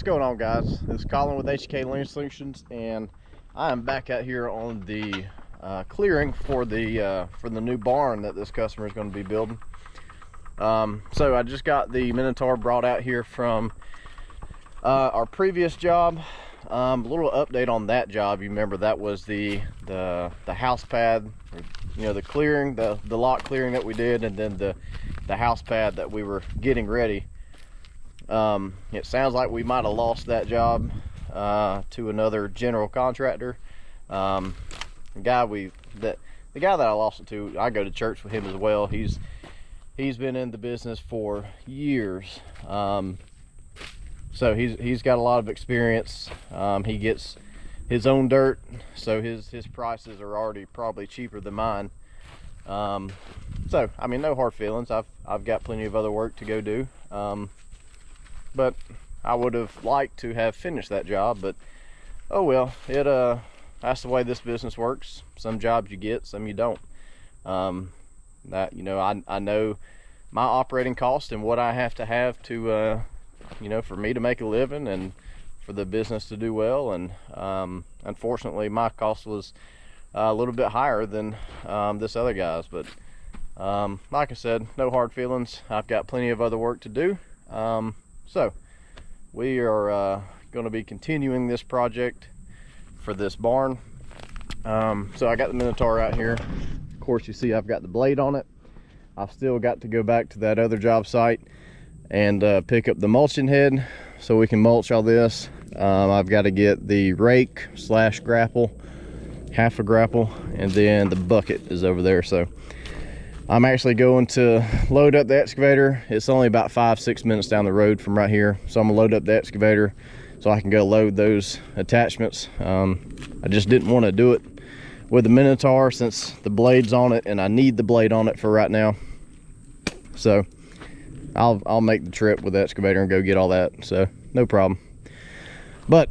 What's going on, guys? This is Colin with HK Land Solutions, and I am back out here on the clearing for the new barn that this customer is going to be building. So I just got the Minotaur brought out here from our previous job. A little update on that job. You remember that was the house pad, you know, the clearing, the lot clearing that we did, and then the house pad that we were getting ready. It sounds like we might have lost that job to another general contractor. The guy that I lost it to, I go to church with him as well. He's been in the business for years. So he's got a lot of experience. He gets his own dirt, so his prices are already probably cheaper than mine. So I mean, no hard feelings. I've got plenty of other work to go do. But I would have liked to have finished that job, but oh well. That's the way this business works. Some jobs you get, some you don't. That, you know, I know my operating cost and what I have to you know, for me to make a living and for the business to do well. And unfortunately my cost was a little bit higher than this other guy's, but like I said, no hard feelings. I've got plenty of other work to do. So we are going to be continuing this project for this barn. So I got the Minotaur out here. Of course, you see I've got the blade on it. I've still got to go back to that other job site and pick up the mulching head so we can mulch all this. I've got to get the rake / grapple, half a grapple, and then the bucket is over there. So I'm actually going to load up the excavator. It's only about 5-6 minutes down the road from right here. So I'm gonna load up the excavator so I can go load those attachments. I just didn't want to do it with the Minotaur since the blade's on it, and I need the blade on it for right now. So I'll make the trip with the excavator and go get all that, so no problem. But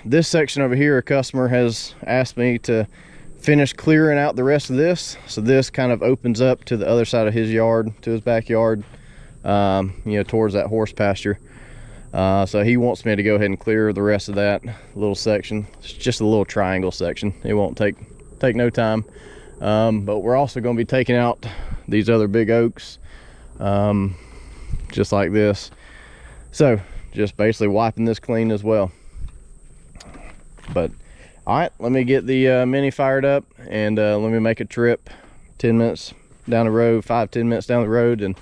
this section over here, a customer has asked me to finish clearing out the rest of this, so this kind of opens up to the other side of his yard, to his backyard, you know, towards that horse pasture. So he wants me to go ahead and clear the rest of that little section. It's just a little triangle section. It won't take no time. But we're also going to be taking out these other big oaks, just like this. So just basically wiping this clean as well. But all right, let me get the Mini fired up, and let me make a trip 10 minutes down the road, 5-10 minutes down the road, and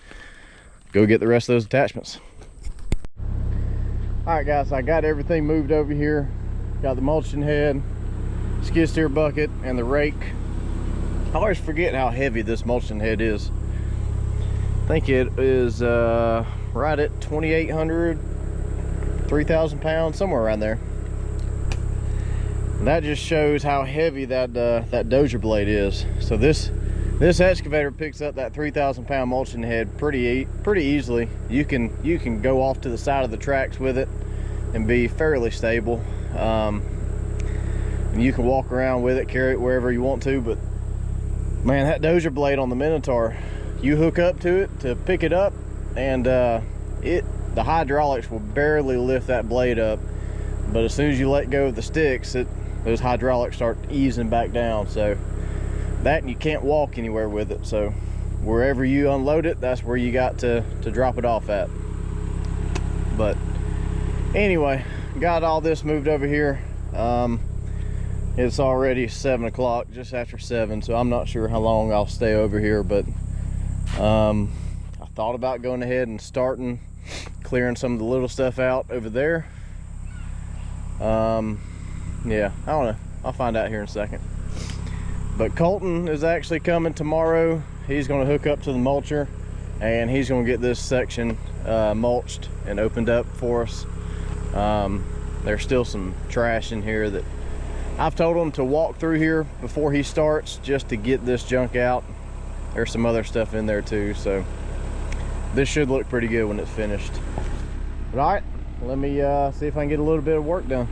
go get the rest of those attachments. All right, guys, I got everything moved over here. Got the mulching head, skid steer bucket, and the rake. I always forget how heavy this mulching head is. I think it is right at 2,800, 3,000 pounds, somewhere around there. And that just shows how heavy that dozer blade is. So this excavator picks up that 3,000 pound mulching head pretty easily. You can go off to the side of the tracks with it and be fairly stable. And you can walk around with it, carry it wherever you want to. But man, that dozer blade on the Minotaur, you hook up to it to pick it up, and the hydraulics will barely lift that blade up. But as soon as you let go of the sticks, those hydraulics start easing back down. So that, and you can't walk anywhere with it. So wherever you unload it, that's where you got to drop it off at. But anyway, got all this moved over here. It's already 7 o'clock, just after 7, so I'm not sure how long I'll stay over here. But I thought about going ahead and starting clearing some of the little stuff out over there. Yeah, I don't know, I'll find out here in a second. But Colton is actually coming tomorrow. He's going to hook up to the mulcher, and he's going to get this section mulched and opened up for us. There's still some trash in here that I've told him to walk through here before he starts, just to get this junk out. There's some other stuff in there too, so this should look pretty good when it's finished. But all right, let me see if I can get a little bit of work done.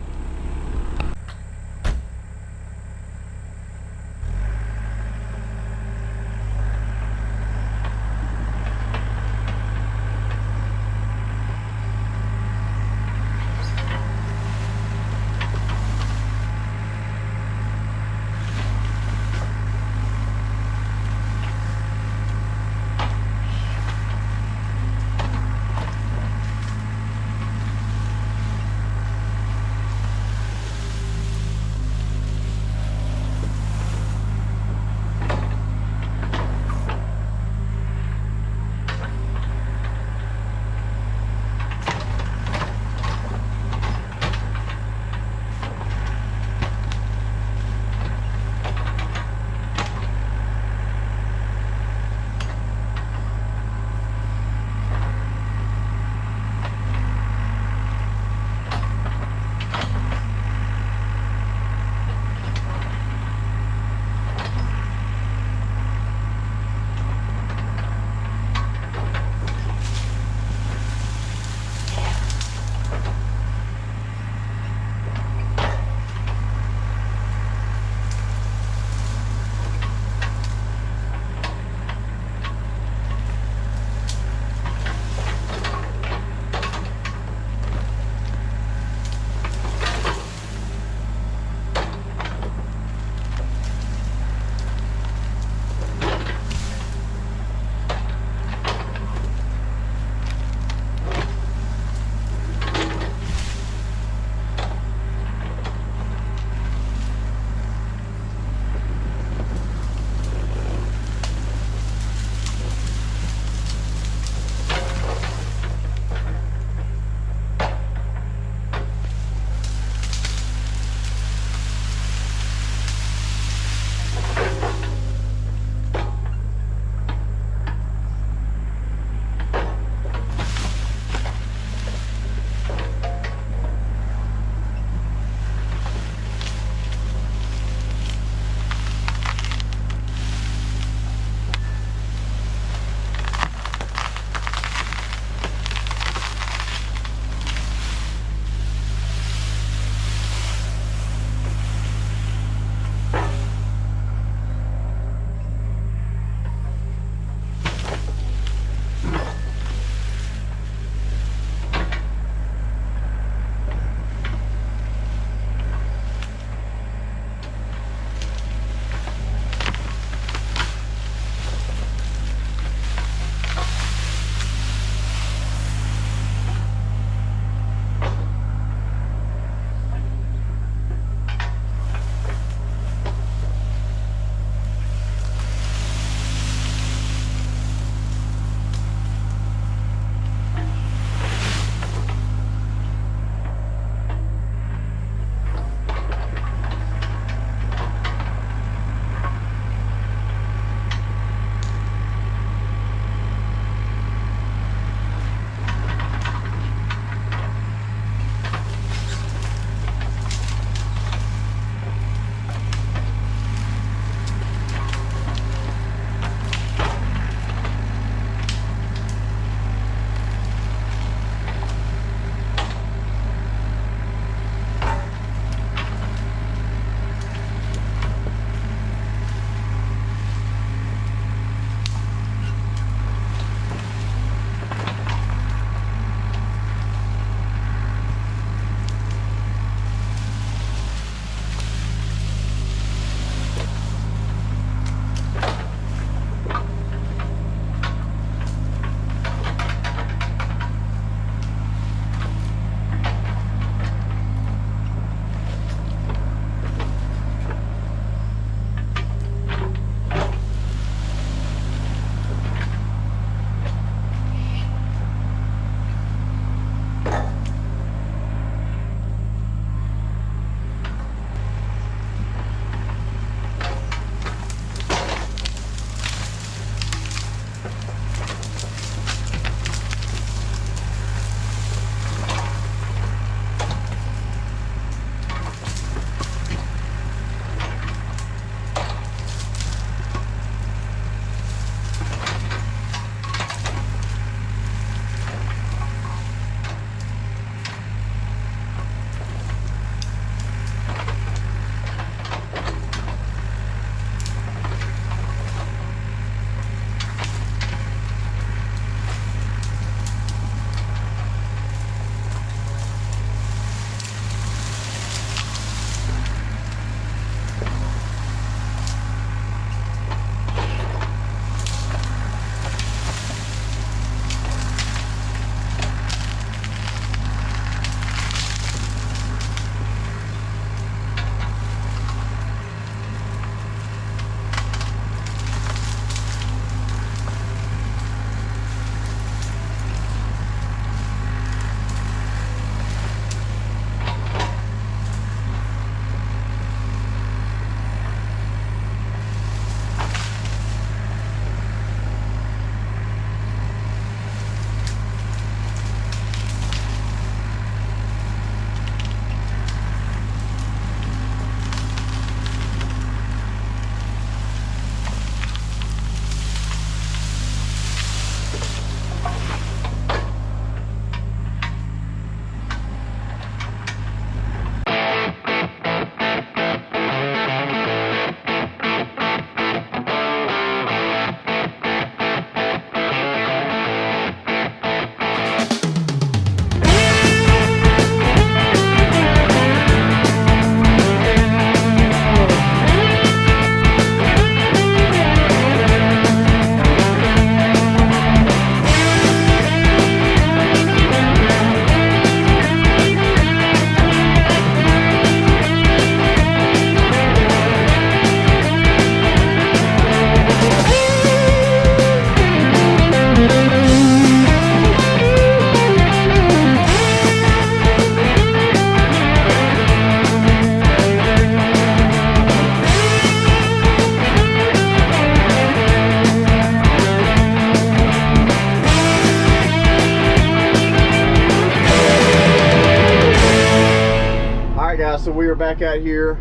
are back out here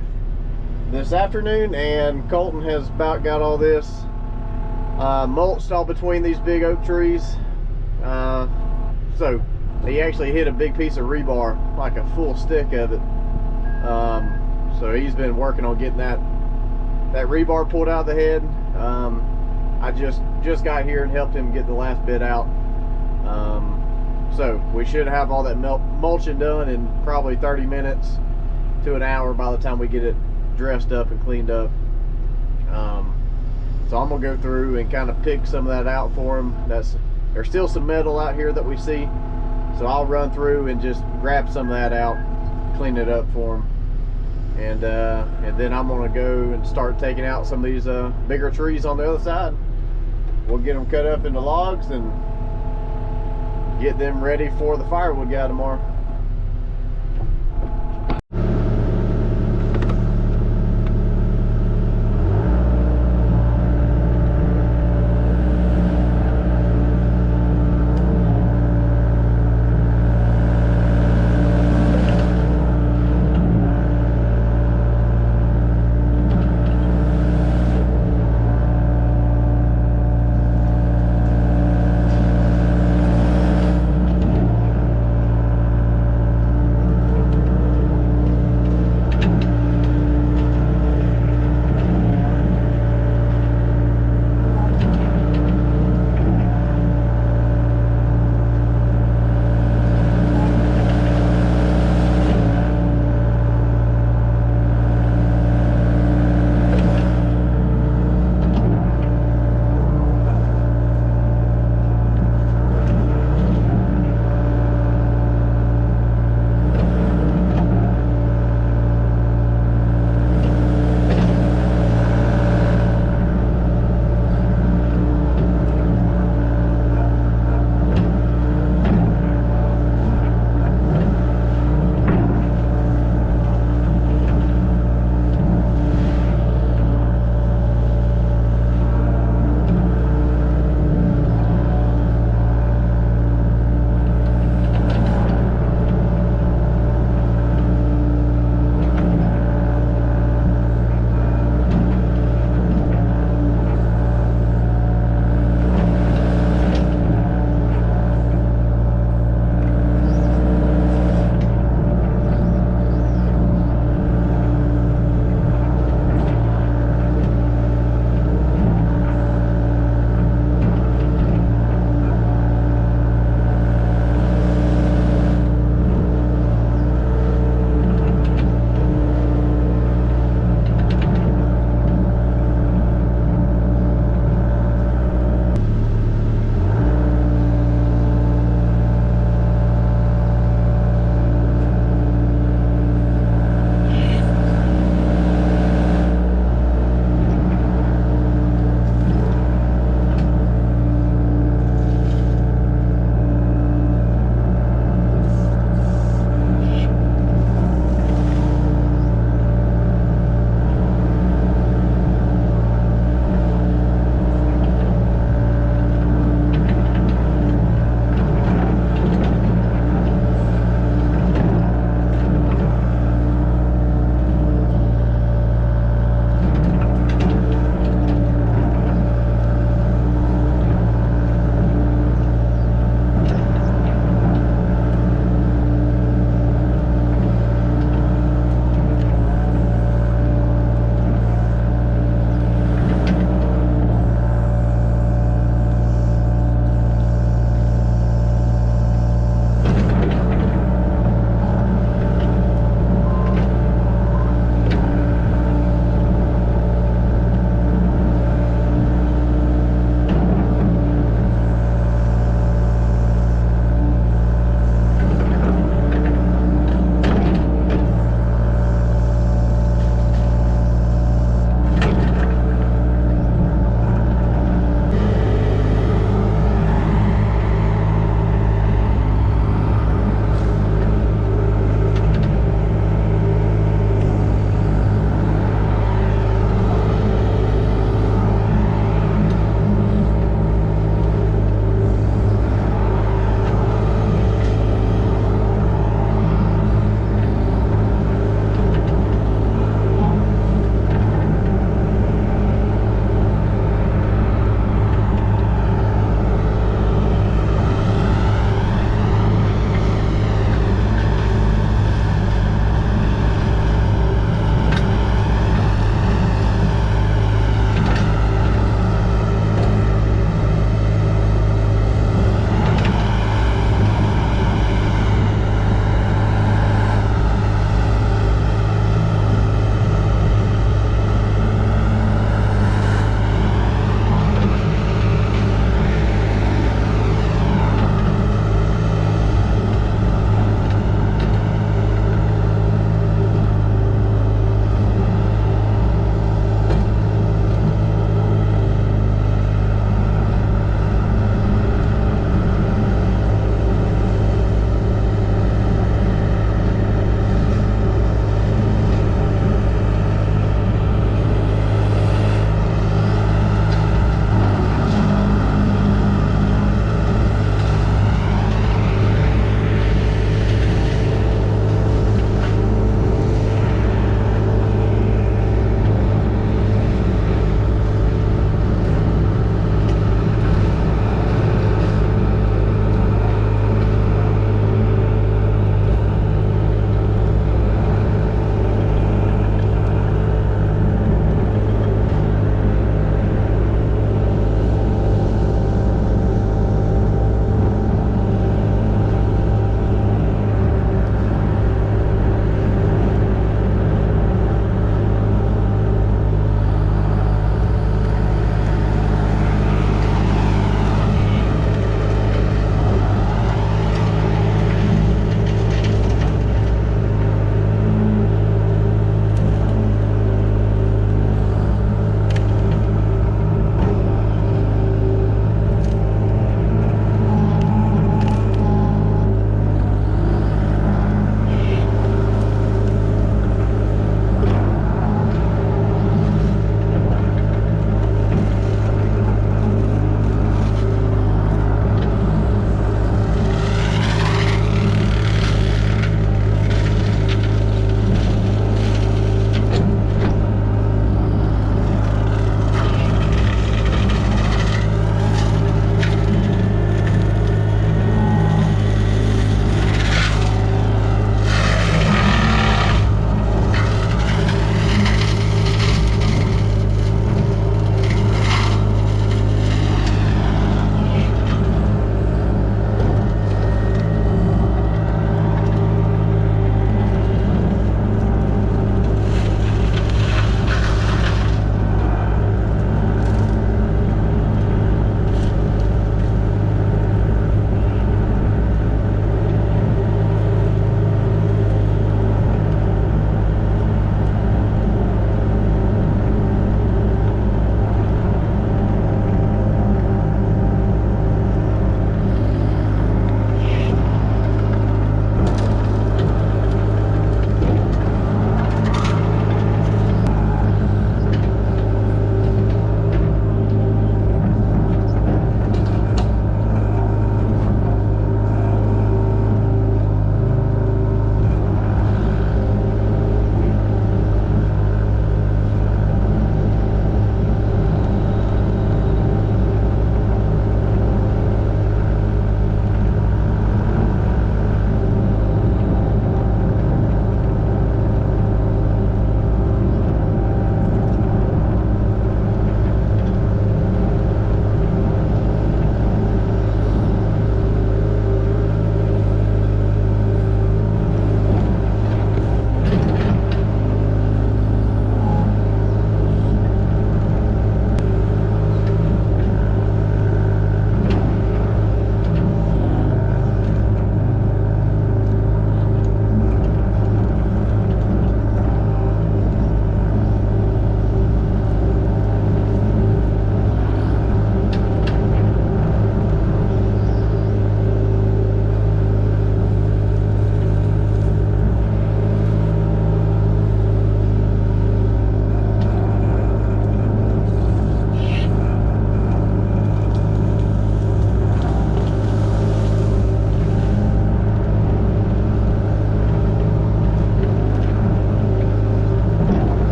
this afternoon, and Colton has about got all this mulched all between these big oak trees. So he actually hit a big piece of rebar, like a full stick of it. So he's been working on getting that rebar pulled out of the head. I just got here and helped him get the last bit out. So we should have all that mulching done in probably 30 minutes to an hour by the time we get it dressed up and cleaned up. So I'm gonna go through and kind of pick some of that out for him. There's still some metal out here that we see, so I'll run through and just grab some of that out, clean it up for him, and then I'm gonna go and start taking out some of these bigger trees on the other side. We'll get them cut up into logs and get them ready for the firewood guy tomorrow.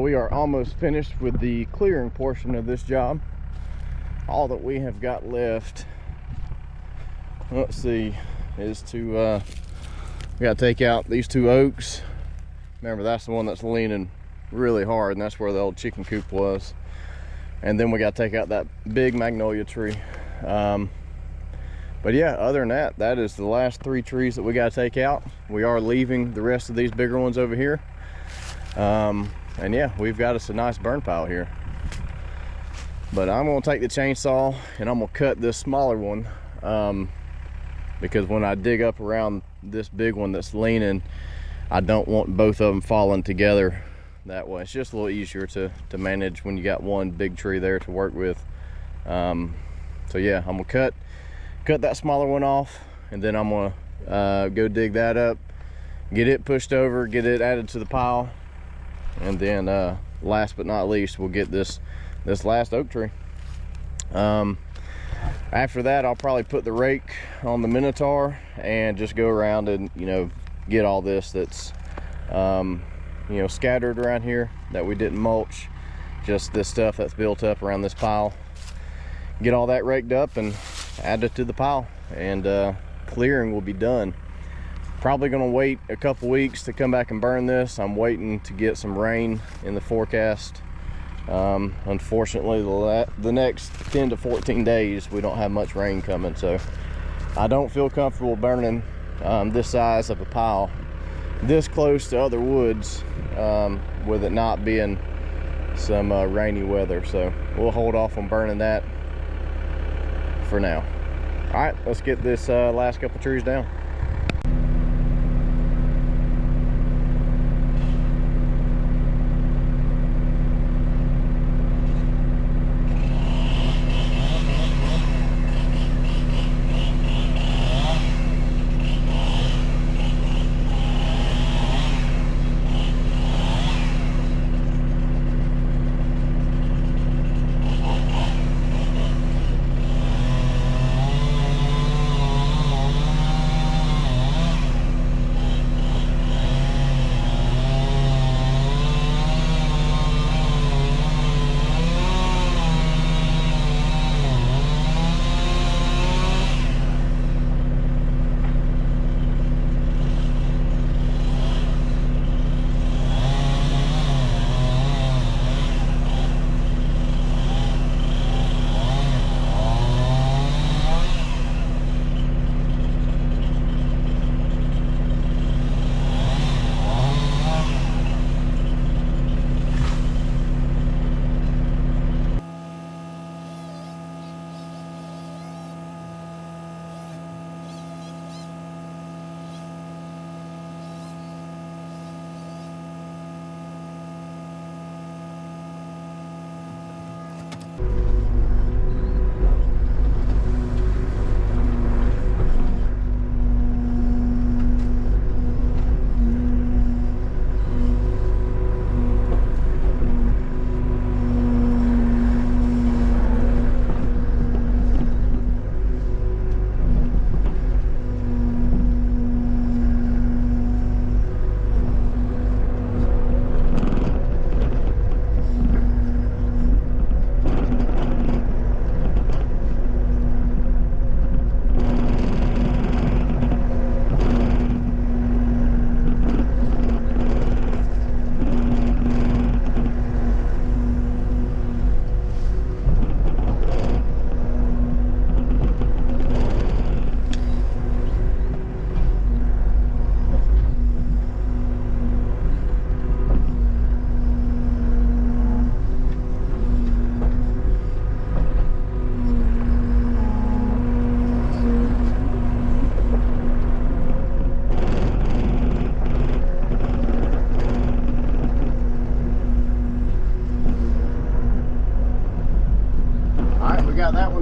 we are almost finished with the clearing portion of this job. All that we have got left, let's see, is to we gotta take out these 2 oaks. Remember, that's the one that's leaning really hard, and that's where the old chicken coop was. And then we gotta take out that big magnolia tree. But yeah, other than that, that is the last 3 trees that we gotta take out. We are leaving the rest of these bigger ones over here. And yeah, we've got us a nice burn pile here. But I'm gonna take the chainsaw and I'm gonna cut this smaller one, because when I dig up around this big one that's leaning, I don't want both of them falling together that way. It's just a little easier to manage when you got one big tree there to work with. So yeah, I'm gonna cut that smaller one off, and then I'm gonna go dig that up, get it pushed over, get it added to the pile, and then last but not least, we'll get this last oak tree. After that, I'll probably put the rake on the Minotaur and just go around and, you know, get all this that's you know, scattered around here that we didn't mulch, just this stuff that's built up around this pile. Get all that raked up and add it to the pile, and clearing will be done. Probably gonna wait a couple weeks to come back and burn this. I'm waiting to get some rain in the forecast. Unfortunately, the next 10 to 14 days we don't have much rain coming, so I don't feel comfortable burning this size of a pile this close to other woods, with it not being some rainy weather. So we'll hold off on burning that for now. All right, let's get this last couple trees down.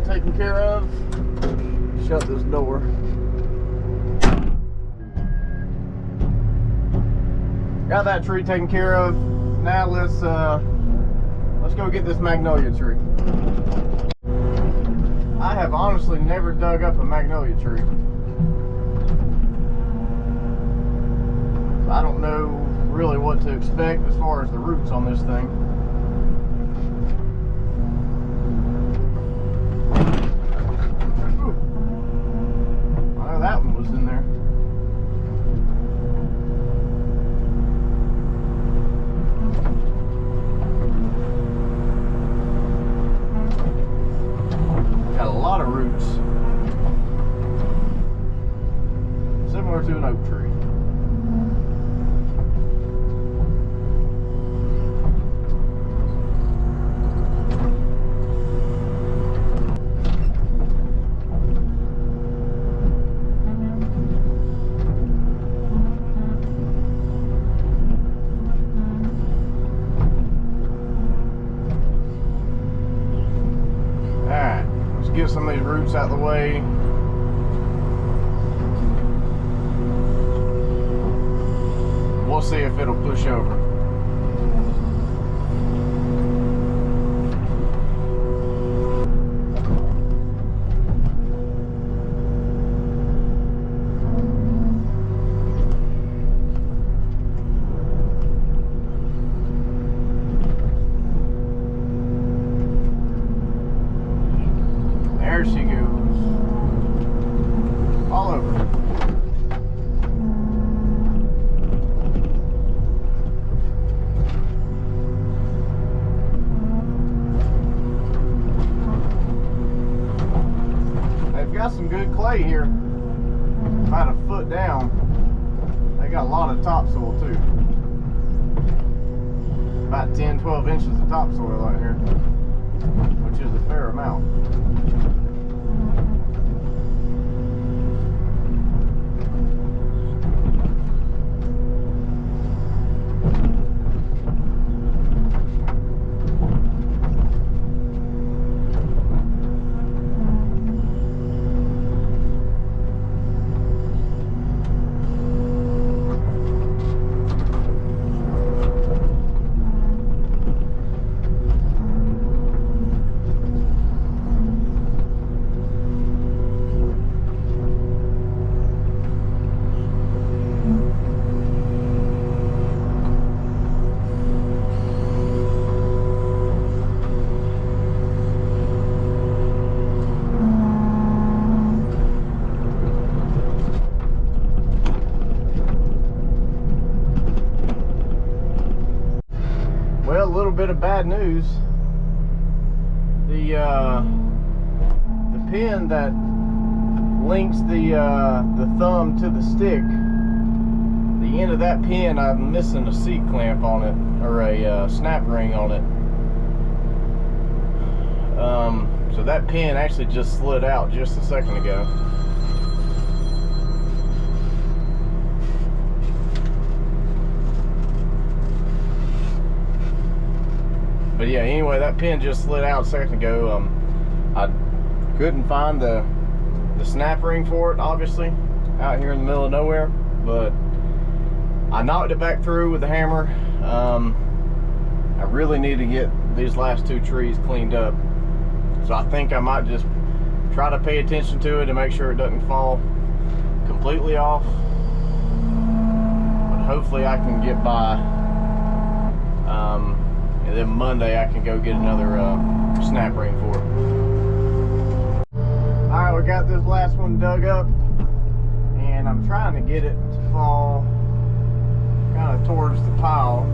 Taken care of. Shut this door. Got that tree taken care of. Now let's go get this magnolia tree. I have honestly never dug up a magnolia tree. I don't know really what to expect as far as the roots on this thing. Ooh. I know that one was in there. Got a lot of roots. Similar to an oak tree. Alright, let's get some of these roots out of the way. We'll see if it'll push over. There she goes. All over. Got some good clay here, about a foot down. They got a lot of topsoil too, about 10-12 inches of topsoil out here, which is a fair amount. Well, a little bit of bad news. The pin that links the thumb to the stick, the end of that pin, I'm missing a seat clamp on it, or a snap ring on it. So that pin actually just slid out just a second ago. But yeah, anyway, that pin just slid out a second ago. I couldn't find the snap ring for it, obviously, out here in the middle of nowhere. But I knocked it back through with the hammer. I really need to get these last two trees cleaned up. So I think I might just try to pay attention to it and make sure it doesn't fall completely off. But hopefully I can get by. And then Monday I can go get another snap ring for it. Alright, we got this last one dug up, and I'm trying to get it to fall kind of towards the pile.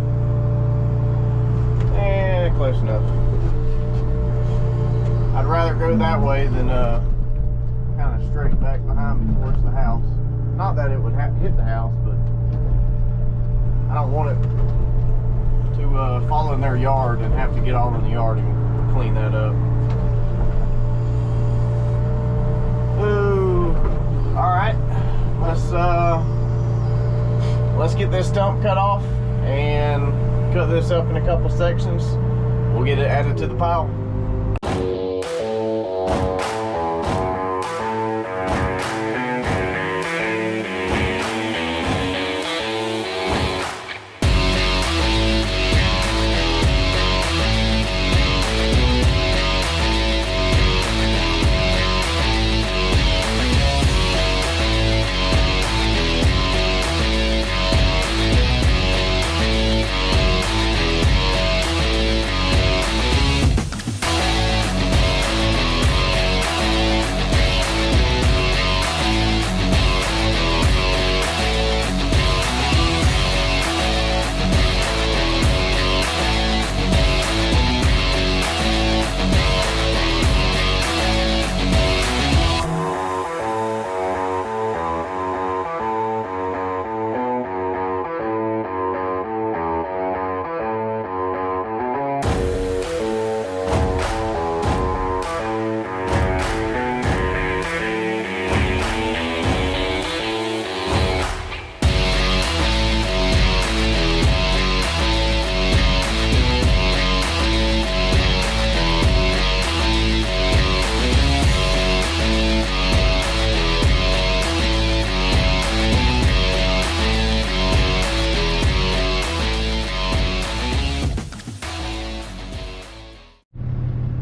And close enough. I'd rather go that way than kind of straight back behind me towards the house. Not that it would have to hit the house, but I don't want it to fall in their yard and have to get out in the yard and clean that up. Ooh. All right, let's get this stump cut off and cut this up in a couple sections. We'll get it added to the pile.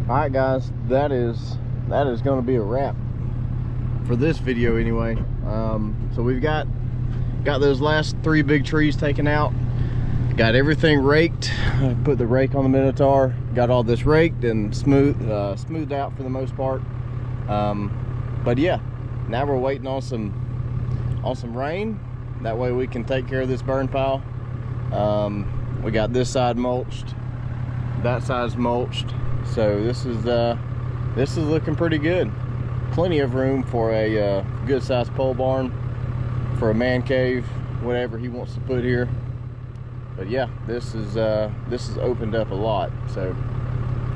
All right, guys, that is going to be a wrap for this video anyway. So we've got those last 3 big trees taken out, got everything raked. I put the rake on the Minotaur, got all this raked and smoothed out for the most part. But yeah, now we're waiting on some rain. That way we can take care of this burn pile. We got this side mulched, that side's mulched, so this is looking pretty good. Plenty of room for a good sized pole barn, for a man cave, whatever he wants to put here. But yeah, this is opened up a lot. So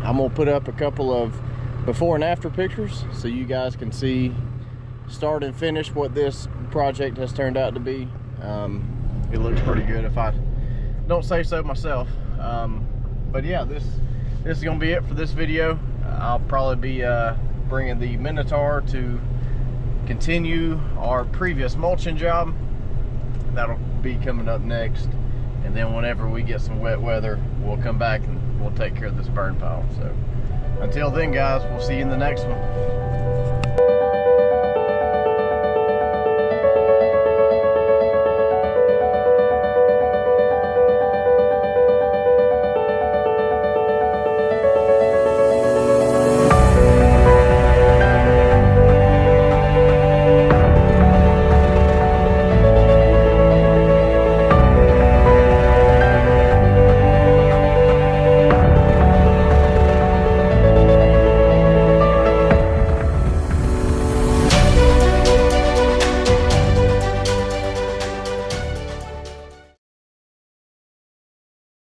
I'm gonna put up a couple of before and after pictures so you guys can see start and finish what this project has turned out to be. It looks pretty good if I don't say so myself. But yeah, this is gonna be it for this video. I'll probably be bringing the Minotaur to continue our previous mulching job. That'll be coming up next, and then whenever we get some wet weather, we'll come back and we'll take care of this burn pile. So until then, guys, we'll see you in the next one.